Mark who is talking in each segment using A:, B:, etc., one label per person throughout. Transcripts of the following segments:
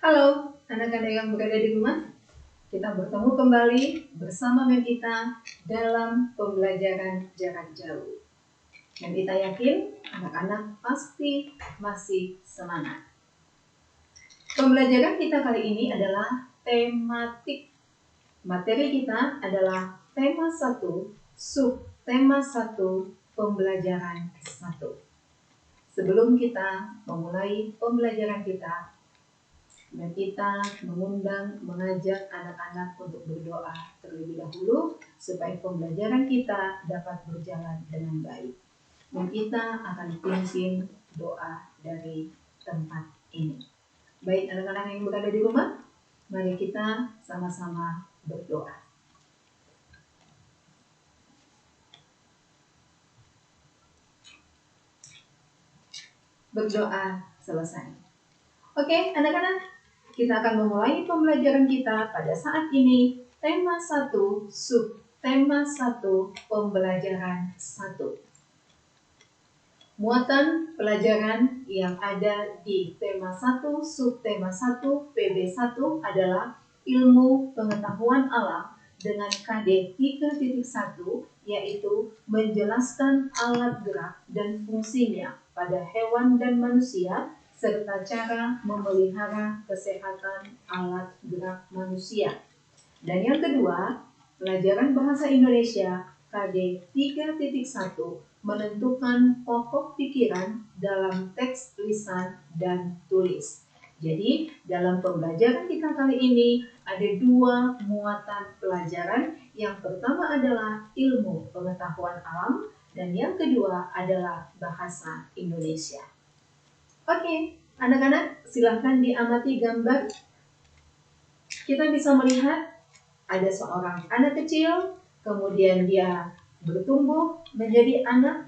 A: Halo, anak-anak yang berada di rumah. Kita bertemu kembali bersama Mem Ita dalam pembelajaran jarak jauh. Mem Ita yakin anak-anak pasti masih semangat. Pembelajaran kita kali ini adalah tematik. Materi kita adalah tema 1, subtema 1, pembelajaran 1. Sebelum kita memulai pembelajaran kita, dan kita mengajak anak-anak untuk berdoa terlebih dahulu supaya pembelajaran kita dapat berjalan dengan baik. Dan kita akan pimpin doa dari tempat ini. Baik anak-anak yang berada di rumah, mari kita sama-sama berdoa. Berdoa selesai. Oke, anak-anak. Kita akan memulai pembelajaran kita pada saat ini. Tema 1, subtema 1, pembelajaran 1. Muatan pelajaran yang ada di tema 1, subtema 1, PB1 adalah ilmu pengetahuan alam dengan KD 3.1, yaitu menjelaskan alat gerak dan fungsinya pada hewan dan manusia, serta cara memelihara kesehatan alat gerak manusia. Dan yang kedua, pelajaran bahasa Indonesia KD 3.1 menentukan pokok pikiran dalam teks lisan dan tulis. Jadi, dalam pembelajaran kita kali ini ada 2 muatan pelajaran. Yang pertama adalah ilmu pengetahuan alam dan yang kedua adalah bahasa Indonesia. Oke, anak-anak silahkan diamati gambar. Kita bisa melihat ada seorang anak kecil, kemudian dia bertumbuh menjadi anak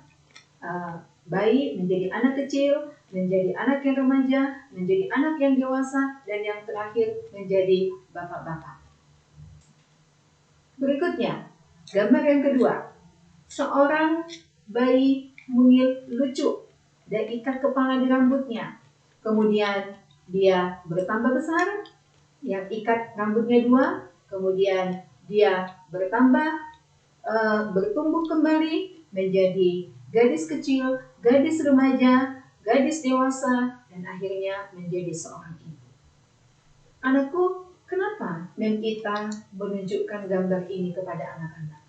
A: bayi, menjadi anak kecil, menjadi anak yang remaja, menjadi anak yang dewasa, dan yang terakhir menjadi bapak-bapak. Berikutnya, gambar yang kedua. Seorang bayi mungil lucu dan ikat kepala di rambutnya. Kemudian dia bertambah besar, yang ikat rambutnya 2, kemudian dia bertumbuh kembali menjadi gadis kecil, gadis remaja, gadis dewasa, dan akhirnya menjadi seorang ibu. Anakku, kenapa Mem Ita menunjukkan gambar ini kepada anak-anak?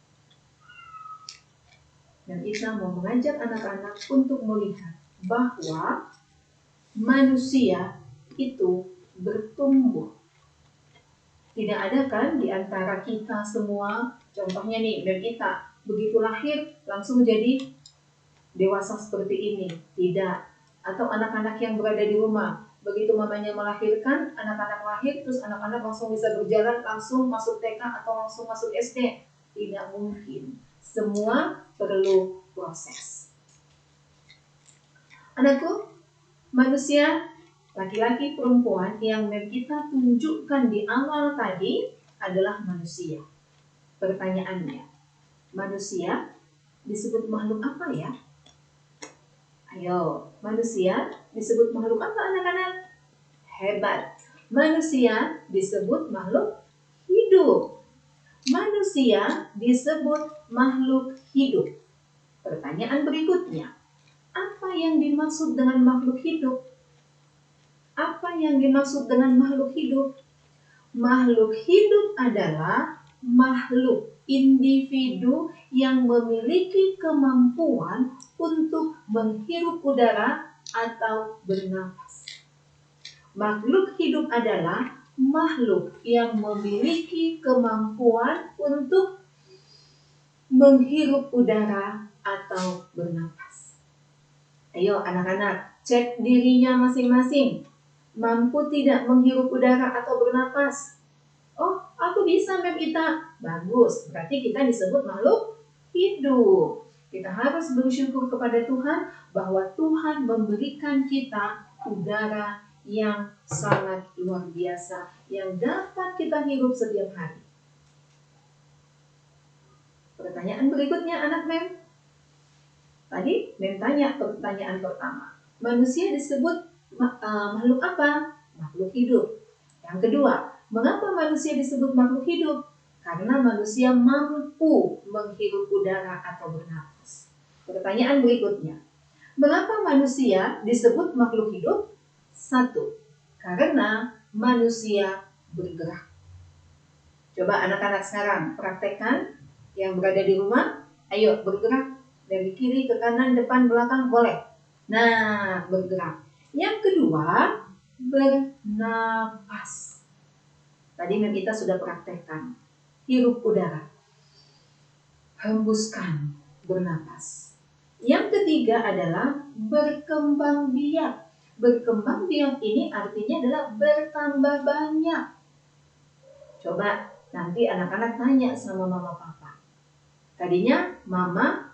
A: Mem Ita mau mengajak anak-anak untuk melihat bahwa manusia itu bertumbuh. Tidak ada kan di antara kita semua, contohnya nih, Mem Ita begitu lahir langsung jadi dewasa seperti ini. Tidak. Atau anak-anak yang berada di rumah, begitu mamanya melahirkan, anak-anak lahir, terus anak-anak langsung bisa berjalan, langsung masuk TK atau langsung masuk SD. Tidak mungkin. Semua perlu proses. Anakku, manusia laki-laki perempuan yang Mem Ita tunjukkan di awal tadi adalah manusia. Pertanyaannya, manusia disebut makhluk apa ya? Ayo, manusia disebut makhluk apa anak-anak? Hebat. Manusia disebut makhluk hidup. Manusia disebut makhluk hidup. Pertanyaan berikutnya, apa yang dimaksud dengan makhluk hidup? Apa yang dimaksud dengan makhluk hidup? Makhluk hidup adalah makhluk individu yang memiliki kemampuan untuk menghirup udara atau bernapas. Makhluk hidup adalah makhluk yang memiliki kemampuan untuk menghirup udara atau bernapas. Ayo anak-anak, cek dirinya masing-masing. Mampu tidak menghirup udara atau bernapas? Oh, aku bisa Mem Ita. Bagus, berarti kita disebut makhluk hidup. Kita harus bersyukur kepada Tuhan bahwa Tuhan memberikan kita udara yang sangat luar biasa yang dapat kita hirup setiap hari. Pertanyaan berikutnya anak Mem. Tadi Mem tanya pertanyaan pertama. Manusia disebut makhluk apa? Makhluk hidup. Yang kedua, mengapa manusia disebut makhluk hidup? Karena manusia mampu menghirup udara atau bernapas. Pertanyaan berikutnya, mengapa manusia disebut makhluk hidup? 1. Karena manusia bergerak. Coba anak-anak sekarang praktekkan yang berada di rumah. Ayo bergerak dari kiri ke kanan, depan, belakang, boleh. Nah, bergerak. Yang kedua, bernapas. Tadi kita sudah praktekkan. Hirup udara. Hembuskan, bernapas. Yang ketiga adalah berkembang biak. Berkembang biak ini artinya adalah bertambah banyak. Coba nanti anak-anak tanya sama mama papa. Tadinya mama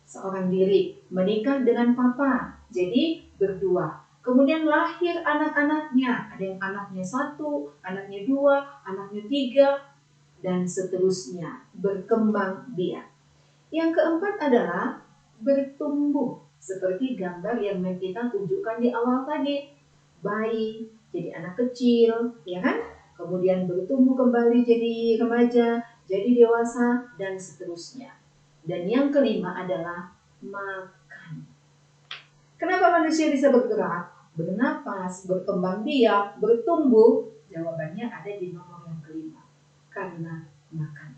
A: seorang diri menikah dengan papa, jadi berdua. Kemudian lahir anak-anaknya. Ada yang anaknya 1, anaknya 2, anaknya 3, dan seterusnya. Berkembang biak. Yang keempat adalah bertumbuh. Seperti gambar yang kita tunjukkan di awal tadi. Bayi jadi anak kecil, ya kan? Kemudian bertumbuh kembali jadi remaja, jadi dewasa, dan seterusnya. Dan yang kelima adalah makan. Kenapa manusia bisa bergerak, bernapas, berkembang biak, bertumbuh? Jawabannya ada di nomor yang kelima. Karena makan.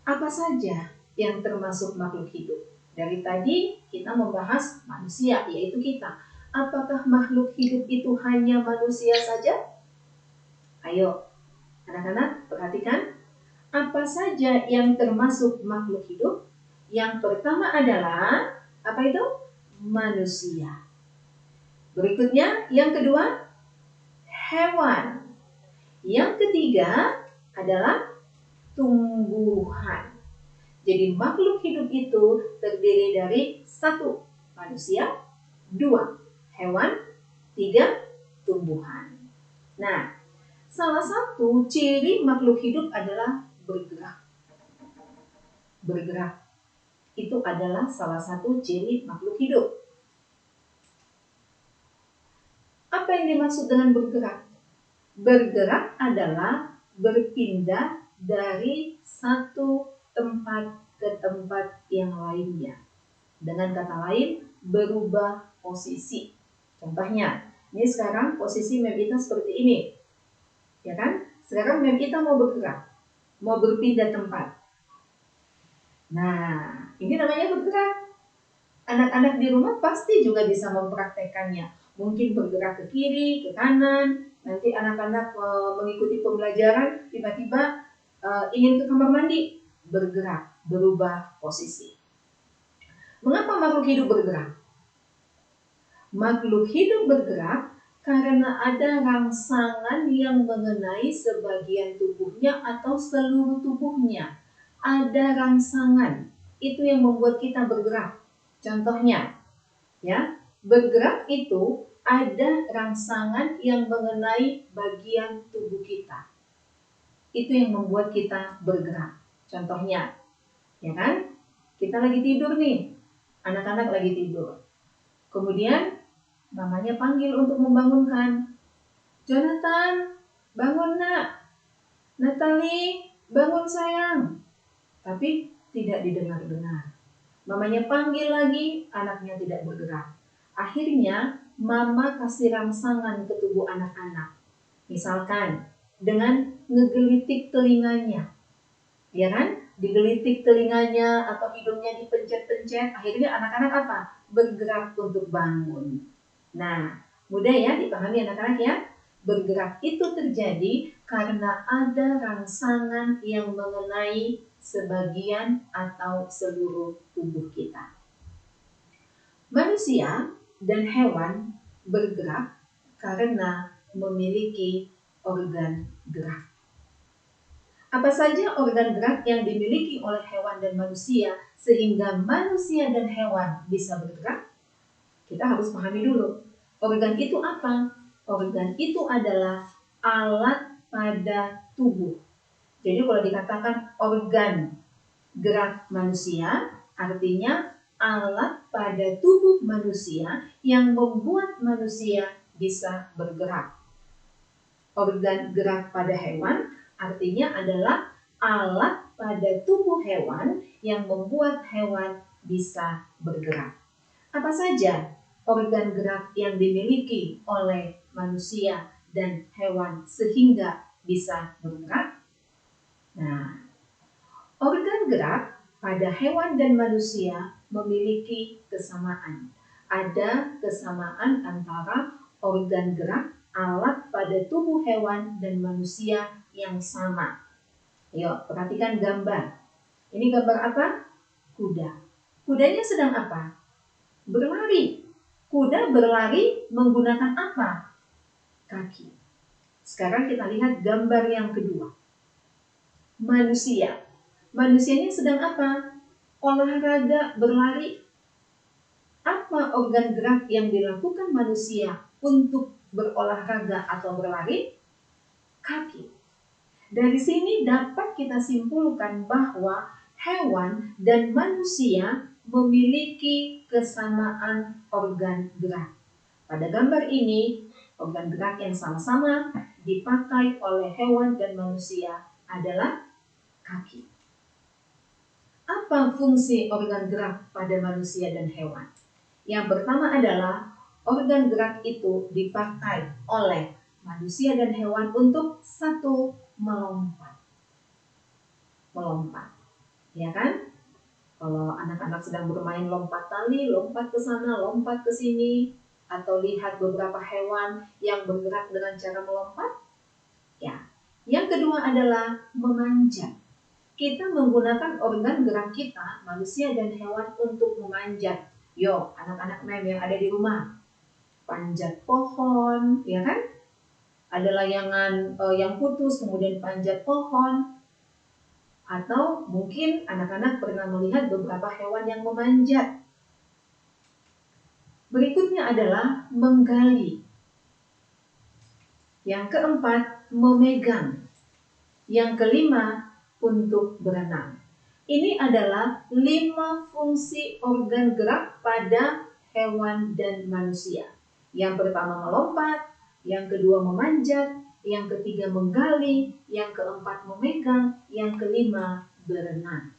A: Apa saja yang termasuk makhluk hidup? Dari tadi kita membahas manusia, yaitu kita. Apakah makhluk hidup itu hanya manusia saja? Ayo, anak-anak perhatikan. Apa saja yang termasuk makhluk hidup? Yang pertama adalah, apa itu? Manusia. Berikutnya, yang kedua, hewan. Yang ketiga adalah tumbuhan. Jadi makhluk hidup itu terdiri dari 1. Manusia, 2. Hewan, 3. Tumbuhan. Nah, salah satu ciri makhluk hidup adalah bergerak. Bergerak itu adalah salah satu ciri makhluk hidup. Apa yang dimaksud dengan bergerak? Bergerak adalah berpindah dari satu tempat ke tempat yang lainnya. Dengan kata lain, berubah posisi. Contohnya, ini sekarang posisi map kita seperti ini. Ya kan? Sekarang map kita mau bergerak, mau berpindah tempat. Nah, ini namanya bergerak. Anak-anak di rumah pasti juga bisa mempraktekannya. Mungkin bergerak ke kiri, ke kanan. Nanti anak-anak mengikuti pembelajaran, tiba-tiba ingin ke kamar mandi, bergerak, berubah posisi. Mengapa makhluk hidup bergerak? Makhluk hidup bergerak karena ada rangsangan yang mengenai sebagian tubuhnya atau seluruh tubuhnya. Ada rangsangan, itu yang membuat kita bergerak. Contohnya, ya, bergerak itu ada rangsangan yang mengenai bagian tubuh kita. Itu yang membuat kita bergerak. Contohnya, ya kan? Kita lagi tidur nih, anak-anak lagi tidur. Kemudian mamanya panggil untuk membangunkan. Jonathan, bangun nak. Natalie, bangun sayang. Tapi tidak didengar-dengar. Mamanya panggil lagi, anaknya tidak bergerak. Akhirnya mama kasih rangsangan ke tubuh anak-anak. Misalkan dengan ngegelitik telinganya. Ya kan? Digelitik telinganya atau hidungnya dipencet-pencet. Akhirnya anak-anak apa? Bergerak untuk bangun. Nah, mudah ya dipahami anak-anak ya. Bergerak itu terjadi karena ada rangsangan yang mengenai sebagian atau seluruh tubuh kita. Manusia dan hewan bergerak karena memiliki organ gerak. Apa saja organ gerak yang dimiliki oleh hewan dan manusia sehingga manusia dan hewan bisa bergerak? Kita harus pahami dulu. Organ itu apa? Organ itu adalah alat pada tubuh. Jadi kalau dikatakan organ gerak manusia, artinya alat pada tubuh manusia yang membuat manusia bisa bergerak. Organ gerak pada hewan artinya adalah alat pada tubuh hewan yang membuat hewan bisa bergerak. Apa saja organ gerak yang dimiliki oleh manusia dan hewan sehingga bisa bergerak? Nah, organ gerak pada hewan dan manusia memiliki kesamaan. Ada kesamaan antara organ gerak alat pada tubuh hewan dan manusia yang sama. Yuk, perhatikan gambar. Ini gambar apa? Kuda. Kudanya sedang apa? Berlari. Kuda berlari menggunakan apa? Kaki. Sekarang kita lihat gambar yang kedua. Manusia. Manusianya sedang apa? Olahraga, berlari. Apa organ gerak yang dilakukan manusia untuk berolahraga atau berlari? Kaki. Dari sini dapat kita simpulkan bahwa hewan dan manusia memiliki kesamaan organ gerak. Pada gambar ini, organ gerak yang sama-sama dipakai oleh hewan dan manusia adalah kaki. Apa fungsi organ gerak pada manusia dan hewan? Yang pertama adalah organ gerak itu dipakai oleh manusia dan hewan untuk satu, melompat. Melompat. Ya kan? Kalau anak-anak sedang bermain lompat tali, lompat ke sana, lompat ke sini, atau lihat beberapa hewan yang bergerak dengan cara melompat. Ya. Yang kedua adalah memanjat. Kita menggunakan organ gerak kita, manusia dan hewan untuk memanjat. Yo, anak-anak mem yang ada di rumah, panjat pohon, ya kan? Ada layangan yang putus, kemudian panjat pohon. Atau mungkin anak-anak pernah melihat beberapa hewan yang memanjat. Berikutnya adalah menggali. Yang keempat, memegang. Yang kelima, untuk berenang. Ini adalah 5 fungsi organ gerak pada hewan dan manusia. Yang pertama melompat, yang kedua memanjat, yang ketiga menggali, yang keempat memegang, yang kelima berenang.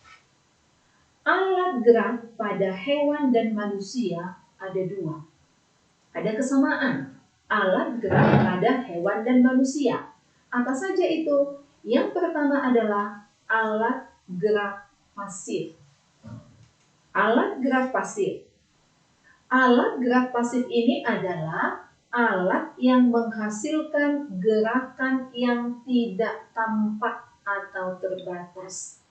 A: Alat gerak pada hewan dan manusia ada 2. Ada kesamaan alat gerak pada hewan dan manusia. Apa saja itu? Yang pertama adalah alat gerak pasif. Alat gerak pasif. Alat gerak pasif ini adalah alat yang menghasilkan gerakan yang tidak tampak atau terbatas.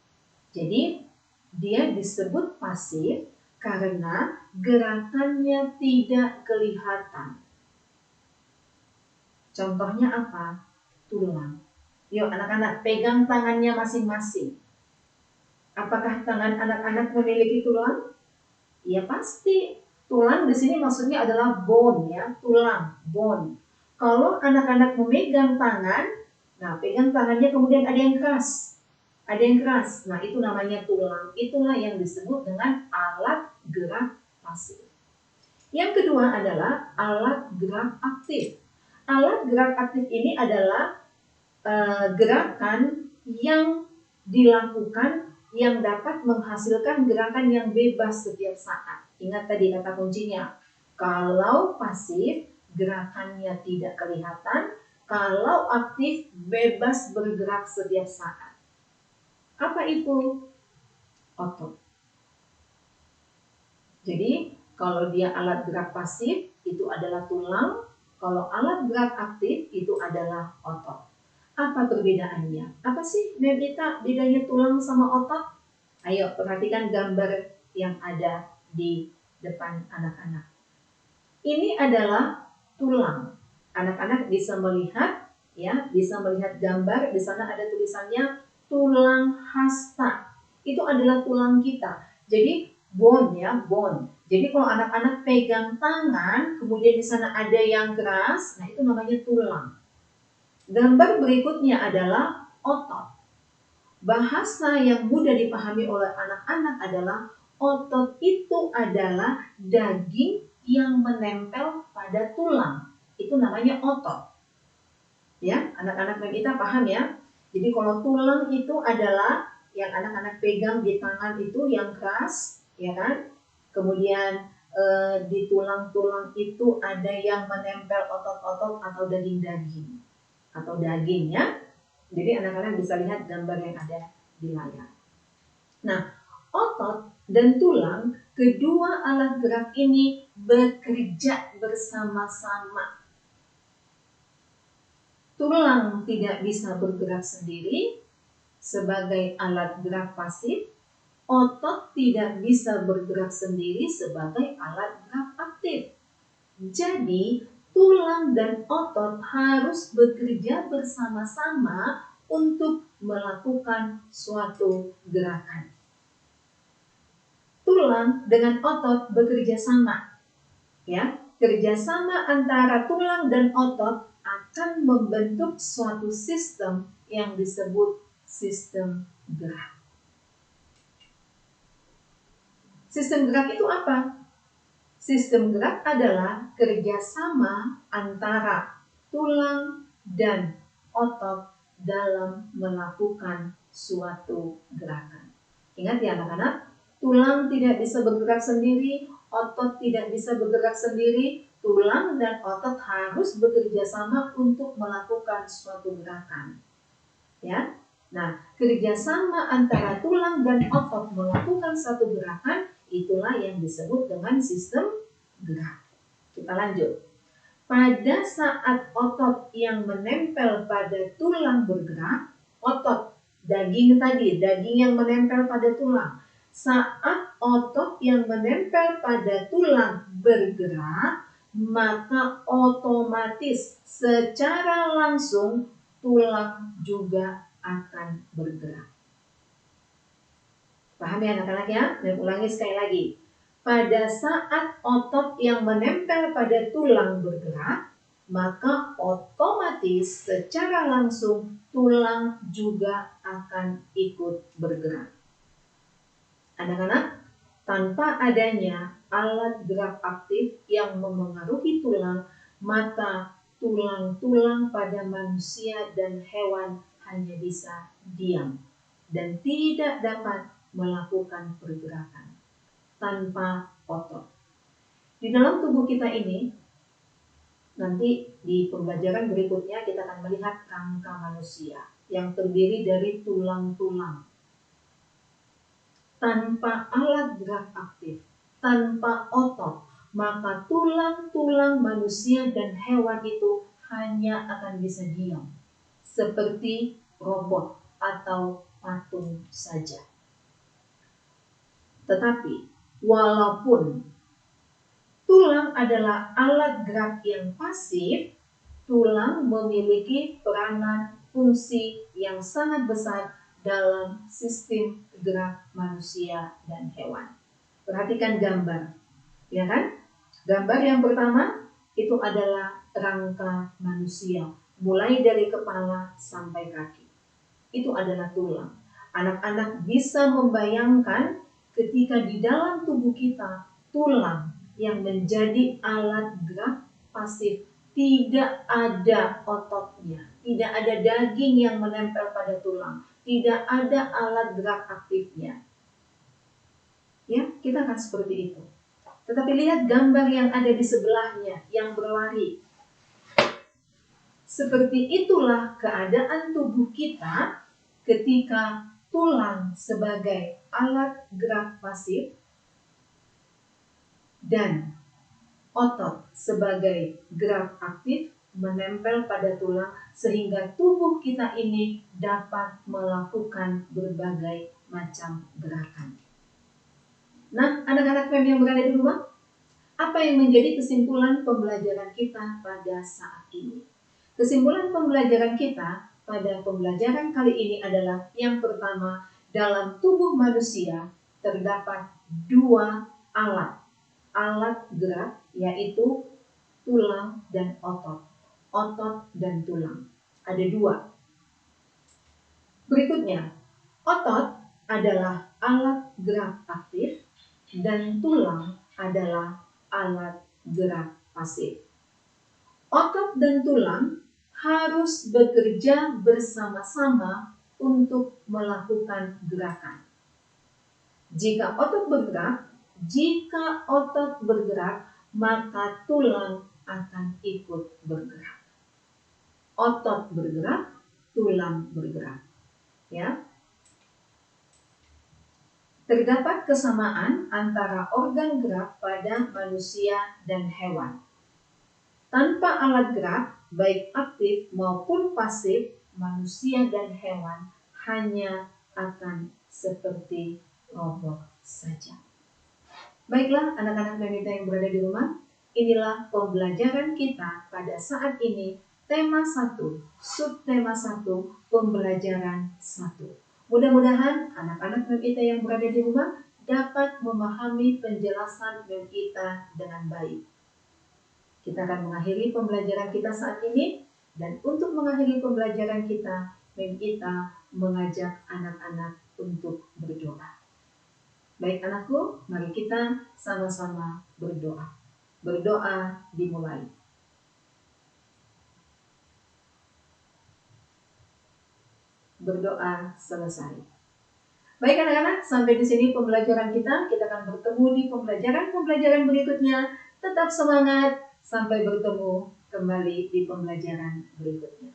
A: Jadi, dia disebut pasif karena gerakannya tidak kelihatan. Contohnya apa? Tulang. Yuk anak-anak, pegang tangannya masing-masing. Apakah tangan anak-anak memiliki tulang? Ya pasti. Tulang di sini maksudnya adalah bone ya, tulang, bone. Kalau anak-anak memegang tangan, nah pegang tangannya kemudian ada yang keras. Ada yang keras. Nah, itu namanya tulang. Itulah yang disebut dengan alat gerak pasif. Yang kedua adalah alat gerak aktif. Alat gerak aktif ini adalah gerakan yang dilakukan yang dapat menghasilkan gerakan yang bebas setiap saat. Ingat tadi kata kuncinya. Kalau pasif, gerakannya tidak kelihatan. Kalau aktif, bebas bergerak setiap saat. Apa itu? Otot. Jadi, kalau dia alat gerak pasif, itu adalah tulang. Kalau alat gerak aktif, itu adalah otot. Apa perbedaannya? Apa sih Mevita bedanya tulang sama otot? Ayo perhatikan gambar yang ada di depan anak-anak. Ini adalah tulang. Anak-anak bisa melihat, ya, bisa melihat gambar. Di sana ada tulisannya tulang hasta. Itu adalah tulang kita. Jadi bone ya, bone. Jadi kalau anak-anak pegang tangan, kemudian di sana ada yang keras, nah itu namanya tulang. Gambar berikutnya adalah otot. Bahasa yang mudah dipahami oleh anak-anak adalah otot itu adalah daging yang menempel pada tulang. itu namanya otot. Ya, anak-anak kita paham ya? Jadi kalau tulang itu adalah yang anak-anak pegang di tangan itu yang keras, ya kan? Kemudian di tulang-tulang itu ada yang menempel otot-otot atau daging-daging atau daging ya. Jadi anak-anak bisa lihat gambar yang ada di layar. Nah, otot dan tulang, kedua alat gerak ini bekerja bersama-sama. Tulang tidak bisa bergerak sendiri sebagai alat gerak pasif, otot tidak bisa bergerak sendiri sebagai alat gerak aktif. Jadi, tulang dan otot harus bekerja bersama-sama untuk melakukan suatu gerakan. Tulang dengan otot bekerja sama. Ya, kerjasama antara tulang dan otot akan membentuk suatu sistem yang disebut sistem gerak. Sistem gerak itu apa? Sistem gerak adalah kerjasama antara tulang dan otot dalam melakukan suatu gerakan. Ingat ya anak-anak, tulang tidak bisa bergerak sendiri, otot tidak bisa bergerak sendiri, tulang dan otot harus bekerja sama untuk melakukan suatu gerakan. Ya, nah kerjasama antara tulang dan otot melakukan satu gerakan itulah yang disebut dengan sistem gerak. Kita lanjut. Pada saat otot yang menempel pada tulang bergerak, otot daging tadi, daging yang menempel pada tulang. Saat otot yang menempel pada tulang bergerak, maka otomatis secara langsung tulang juga akan bergerak. Paham ya anak-anak ya? Dan ulangi sekali lagi. Pada saat otot yang menempel pada tulang bergerak, maka otomatis secara langsung tulang juga akan ikut bergerak. Anak-anak, tanpa adanya alat gerak aktif yang memengaruhi tulang, maka tulang-tulang pada manusia dan hewan hanya bisa diam dan tidak dapat melakukan pergerakan tanpa otot. Di dalam tubuh kita ini, nanti di pembelajaran berikutnya kita akan melihat rangka manusia yang terdiri dari tulang-tulang. Tanpa alat gerak aktif, tanpa otot, maka tulang-tulang manusia dan hewan itu hanya akan bisa diam, seperti robot atau patung saja. Tetapi, walaupun tulang adalah alat gerak yang pasif, tulang memiliki peranan fungsi yang sangat besar dalam sistem gerak manusia dan hewan. Perhatikan gambar, ya kan? Gambar yang pertama itu adalah rangka manusia, mulai dari kepala sampai kaki. Itu adalah tulang. Anak-anak bisa membayangkan ketika di dalam tubuh kita tulang yang menjadi alat gerak pasif, tidak ada ototnya, tidak ada daging yang menempel pada tulang, tidak ada alat gerak aktifnya. Ya, kita akan seperti itu. Tetapi lihat gambar yang ada di sebelahnya yang berlari. Seperti itulah keadaan tubuh kita ketika tulang sebagai alat gerak pasif dan otot sebagai gerak aktif menempel pada tulang sehingga tubuh kita ini dapat melakukan berbagai macam gerakan. Nah, anak-anak PEM yang berada di rumah, apa yang menjadi kesimpulan pembelajaran kita pada saat ini? Kesimpulan pembelajaran kita pada pembelajaran kali ini adalah yang pertama, dalam tubuh manusia terdapat dua alat gerak, yaitu tulang dan otot dan tulang. Ada dua. Berikutnya, otot adalah alat gerak aktif dan tulang adalah alat gerak pasif. Otot dan tulang harus bekerja bersama-sama untuk melakukan gerakan. Jika otot bergerak, maka tulang akan ikut bergerak. Otot bergerak, tulang bergerak. Ya. Terdapat kesamaan antara organ gerak pada manusia dan hewan. Tanpa alat gerak, baik aktif maupun pasif, manusia dan hewan hanya akan seperti robot saja. Baiklah anak-anak Memita yang berada di rumah, inilah pembelajaran kita pada saat ini, tema 1, subtema 1, pembelajaran 1. Mudah-mudahan anak-anak Memita yang berada di rumah dapat memahami penjelasan Memita dengan baik. Kita akan mengakhiri pembelajaran kita saat ini, dan untuk mengakhiri pembelajaran kita, Memita mengajak anak-anak untuk berdoa. Baik anakku, mari kita sama-sama berdoa. Berdoa dimulai. Berdoa selesai. Baik anak-anak, sampai di sini pembelajaran kita. Kita akan bertemu di pembelajaran berikutnya. Tetap semangat, sampai bertemu kembali di pembelajaran berikutnya.